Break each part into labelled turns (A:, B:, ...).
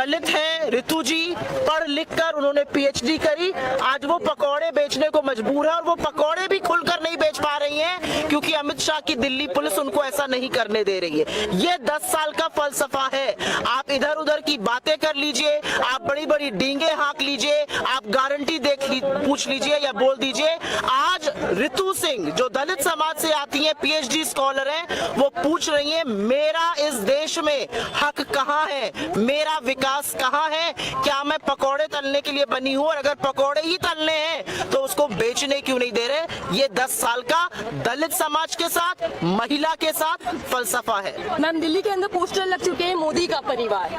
A: दलित हैं रितु जी, पढ़ लिख कर उन्होंने पीएचडी करी, आज वो पकौड़े बेचने को मजबूर है और वो पकौड़े भी खुलकर नहीं बेच पा रही हैं क्योंकि अमित शाह की दिल्ली पुलिस उनको ऐसा नहीं करने दे रही है। ये 10 साल का फलसफा है। आप इधर उधर की बातें कर लीजिए, आप बड़ी बड़ी डींगे हाँक लीजिए, आप गारंटी पूछ लीजिए या बोल दीजिए। आज रितु सिंह जो दलित समाज से आती हैं, पीएचडी स्कॉलर हैं, वो पूछ रही हैं मेरा इस देश में हक कहाँ है, मेरा विकास कहाँ है, क्या मैं पकौड़े तलने के लिए बनी हूँ और अगर पकौड़े ही तलने हैं तो उसको बेचने क्यों नहीं दे रहे। ये 10 साल का दलित समाज के साथ, महिला के साथ फलसफा है।
B: मैम दिल्ली के अंदर पोस्टर लग चुके हैं मोदी का परिवार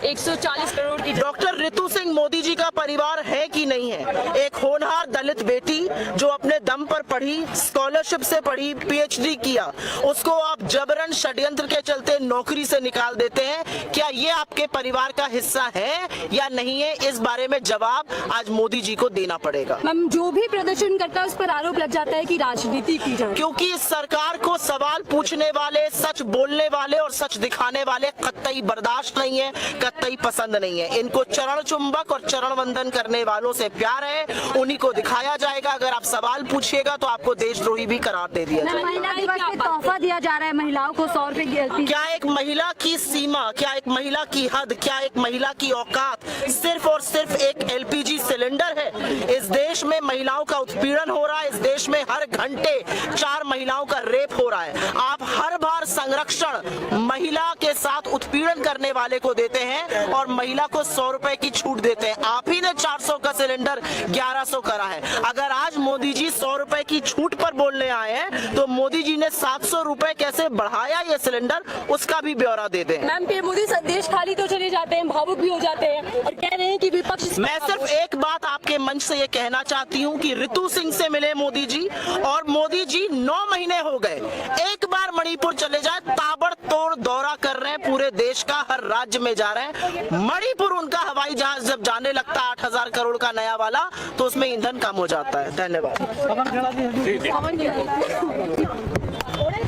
B: 140 करोड़ की।
A: डॉक्टर रितु सिंह मोदी जी का परिवार है कि नहीं है? एक होनहार दलित बेटी जो अपने दम पर पढ़ी, स्कॉलरशिप से पढ़ी, पीएचडी किया, उसको आप जबरन षड्यंत्र के चलते नौकरी से निकाल देते हैं। क्या ये आपके परिवार का हिस्सा है या नहीं है? इस बारे में जवाब आज मोदी जी को देना पड़ेगा।
B: मैम जो भी प्रदर्शन करता है उस पर आरोप लग जाता है कि राजनीति की जाए,
A: क्योंकि इस सरकार को सवाल पूछने वाले, सच बोलने वाले और सच दिखाने वाले कतई बर्दाश्त नहीं है, कतई पसंद नहीं है। इनको चरण चुंबक और चरण वंदन करने वालों से प्यार है, उन्हीं को दिखाया जाएगा। अगर आप सवाल पूछिएगा तो आपको देशद्रोही भी करार दे दिया जाएगा।
C: महिला दिवस पे तोहफा दिया जा रहा है महिलाओं को 100 रुपए।
A: क्या एक महिला की सीमा, क्या एक महिला की हद, क्या एक महिला की औकात सिर्फ और सिर्फ एक एलपीजी सिलेंडर है? इस देश में महिलाओं का उत्पीड़न हो रहा है, इस देश में हर घंटे 4 महिलाओं का रेप हो रहा है। आप हर बार संरक्षण महिला के साथ उत्पीड़न करने वाले को देते हैं और महिला को 100 रुपए की छूट देते हैं। आप ही ने 400 का सिलेंडर 1100 करा है। अगर आज मोदी जी 100 रुपए की छूट पर बोलने आए हैं तो मोदी जी ने 700 रुपए कैसे बढ़ाया ये सिलेंडर, उसका भी ब्यौरा दे दें।
B: मैम पीएम मोदी संदेश खाली तो चले जाते हैं, भावुक भी हो जाते हैं और कह रहे हैं कि विपक्ष।
A: मैं सिर्फ एक बात आपके मंच से ये कहना चाहती हूँ कि रितु सिंह से मिले मोदी जी, और मोदी जी 9 महीने हो गए, एक बार मणिपुर चले जाए, ताबड़तोड़ दौरा कर रहे हैं, पूरे देश का हर राज्य में जा रहे हैं। मणिपुर उनका हवाई जहाज जब जाने लगता है 8,000 करोड़ का नया वाला, तो उसमें ईंधन कम हो जाता है। धन्यवाद।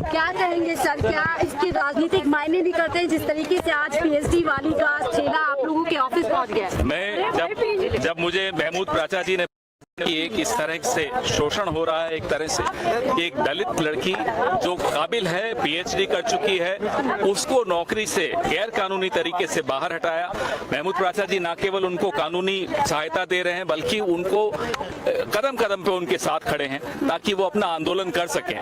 C: क्या कहेंगे सर, क्या इसके राजनीतिक मायने नहीं करते हैं जिस तरीके से आज पीएचडी वाली का ठेला आप लोगों के ऑफिस पहुंच गया?
D: मैं जब मुझे महमूद प्राचा जी ने कि एक इस तरह से शोषण हो रहा है, एक तरह से एक दलित लड़की जो काबिल है, पीएचडी कर चुकी है, उसको नौकरी से गैर कानूनी तरीके से बाहर हटाया। महमूद प्राचा जी न केवल उनको कानूनी सहायता दे रहे हैं बल्कि उनको कदम कदम पे उनके साथ खड़े हैं ताकि वो अपना आंदोलन कर सकें।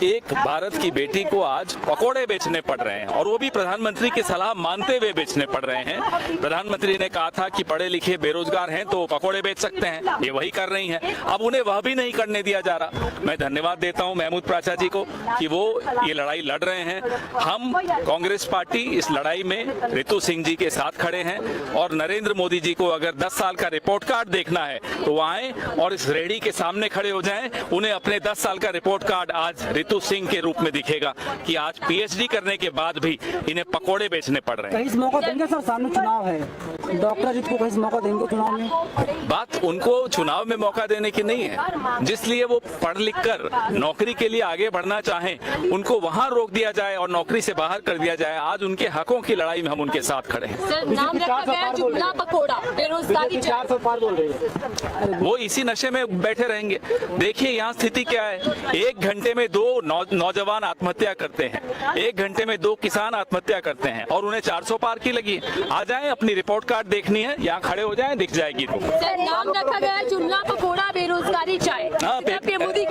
D: एक भारत की बेटी को आज पकौड़े बेचने पड़ रहे हैं और वो भी प्रधानमंत्री की सलाह मानते हुए बेचने पड़ रहे हैं। प्रधानमंत्री ने कहा था कि पढ़े लिखे बेरोजगार हैं तो पकौड़े बेच सकते हैं, ये वही कर रही हैं। अब उन्हें वह भी नहीं करने दिया जा रहा। मैं धन्यवाद देता हूं महमूद प्राचा जी को कि वो ये लड़ाई लड़ रहे हैं। हम कांग्रेस पार्टी इस लड़ाई में रितु सिंह जी के साथ खड़े हैं और नरेंद्र मोदी जी को अगर 10 साल का रिपोर्ट कार्ड देखना है तो वो आए और इस रेहड़ी के सामने खड़े हो जाएं। उन्हें अपने 10 साल का रिपोर्ट कार्ड आज रितु सिंह के रूप में दिखेगा कि आज पीएचडी करने के बाद भी इन्हें पकौड़े बेचने पड़ रहे हैं।
E: कहीं मौका देंगे सर, सामने चुनाव है, डॉक्टर अजीत को कहीं मौका देंगे चुनाव में?
D: बात उनको चुनाव में मौका देने की नहीं है, जिसलिए वो पढ़ लिख कर नौकरी के लिए आगे बढ़ना चाहें उनको वहां रोक दिया जाए और नौकरी से बाहर कर दिया जाए। आज उनके हकों की लड़ाई में हम उनके साथ खड़े हैं।
B: सर नाम रखा गया है जुमला पकौड़ा, बेरोजगारी
E: 400 पार बोल रही है।
D: वो इसी नशे में बैठे रहेंगे। देखिए यहाँ स्थिति क्या है, 1 घंटे में 2 नौजवान आत्महत्या करते हैं, 1 घंटे में 2 किसान आत्महत्या करते हैं और उन्हें 400 पार की लगी। आ जाएं, अपनी रिपोर्ट कार्ड देखनी है, यहाँ खड़े हो जाएं, दिख जाएगी।
B: सर नाम रखा गया है जुमला पकौड़ा, बेरोजगारी चाय।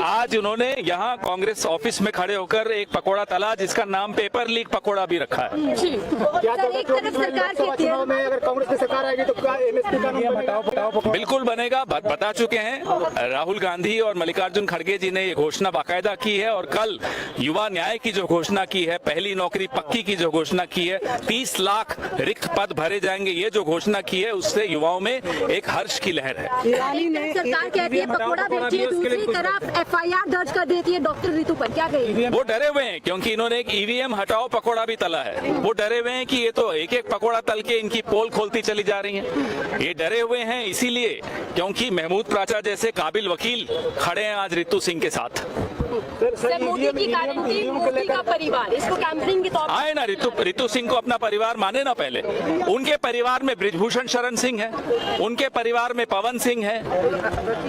D: आज उन्होंने यहाँ कांग्रेस ऑफिस में खड़े होकर एक पकौड़ा तला जिसका नाम पेपर लीक पकौड़ा भी रखा है।
C: एक तरफ सरकार कहती है
E: में अगर कांग्रेस की सरकार आएगी तो क्या एमएसपी का नाम बताओ?
D: बिल्कुल बनेगा, बता चुके हैं। राहुल गांधी और मल्लिकार्जुन खड़गे जी ने ये घोषणा बाकायदा की है और कल युवा न्याय की जो घोषणा की है, पहली नौकरी पक्की की जो घोषणा की है, 30 लाख रिक्त पद भरे जाएंगे, ये जो घोषणा की है उससे युवाओं में एक हर्ष की लहर है।
C: सरकार कहती है पकौड़ा बेचिए, दूसरी तरफ एफआईआर दर्ज कर दे देती है डॉक्टर रितु पर, क्या कहेंगे?
D: वो डरे हुए हैं क्योंकि इन्होंने एक ईवीएम हटाओ पकोड़ा भी तला है। वो डरे हुए हैं कि ये तो एक एक पकोड़ा तल के इनकी पोल खोलती चली जा रही हैं। ये डरे हुए हैं इसीलिए क्योंकि महमूद प्राचा जैसे काबिल वकील खड़े हैं आज रितु सिंह के साथ।
B: सर मोदी की गारंटी, मोदी का परिवार, इसको कैंपेनिंग के तौर पर
D: आए ना रितु सिंह को अपना परिवार माने ना पहले। उनके परिवार में बृजभूषण शरण सिंह है, उनके परिवार में पवन सिंह है,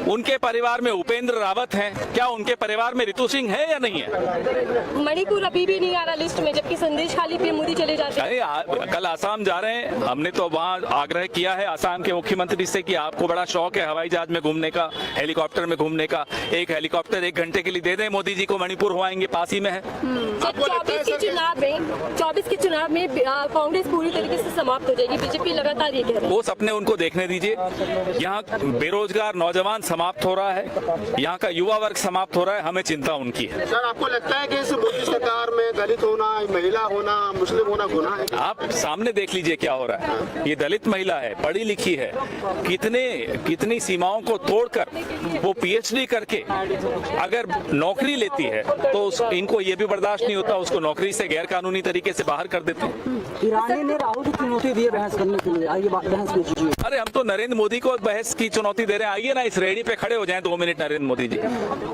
D: उनके परिवार में उपेंद्र रावत हैं। क्या उनके परिवार में रितु सिंह है या नहीं है?
B: मणिपुर अभी भी नहीं आ रहा लिस्ट में, जबकि संदेश खाली पे मोदी चले जाते हैं।
D: अरे कल आसाम जा रहे हैं, हमने तो वहाँ आग्रह किया है आसाम के मुख्यमंत्री से कि आपको बड़ा शौक है हवाई जहाज में घूमने का, हेलीकॉप्टर में घूमने का, एक हेलीकॉप्टर 1 घंटे के लिए दे दें मोदी जी को, मणिपुर हो आएंगे, पास ही में है।
B: 24 के चुनाव में कांग्रेस पूरी तरीके से समाप्त हो जाएगी, बीजेपी लगातार ये कह रही है।
D: वो सपने उनको देखने दीजिए। यहाँ बेरोजगार नौजवान समाप्त हो रहा है, यहाँ का युवा वर्ग समाप्त हो रहा है, हमें चिंता उनकी है।
F: सर आपको लगता है कि इस मोदी सरकार में दलित होना, महिला होना, मुस्लिम होना गुनाह है?
D: आप सामने देख लीजिए क्या हो रहा है। ये दलित महिला है, पढ़ी लिखी है, कितनी सीमाओं को तोड़कर वो पीएचडी करके अगर नौकरी लेती है तो इनको ये भी बर्दाश्त नहीं होता, उसको नौकरी से गैर कानूनी तरीके से बाहर कर देते हैं।
E: ईरानी ने राहुल को चुनौती दी है बहस करने के लिए, आइए बहस कीजिए।
D: अरे हम तो नरेंद्र मोदी को बहस की चुनौती दे रहे हैं। आइए ना इस रेडी पे खड़े हो जाएं 2 मिनट नरेंद्र मोदी जी,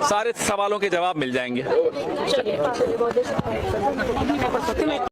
D: सारे सवालों के जवाब मिल जाएंगे।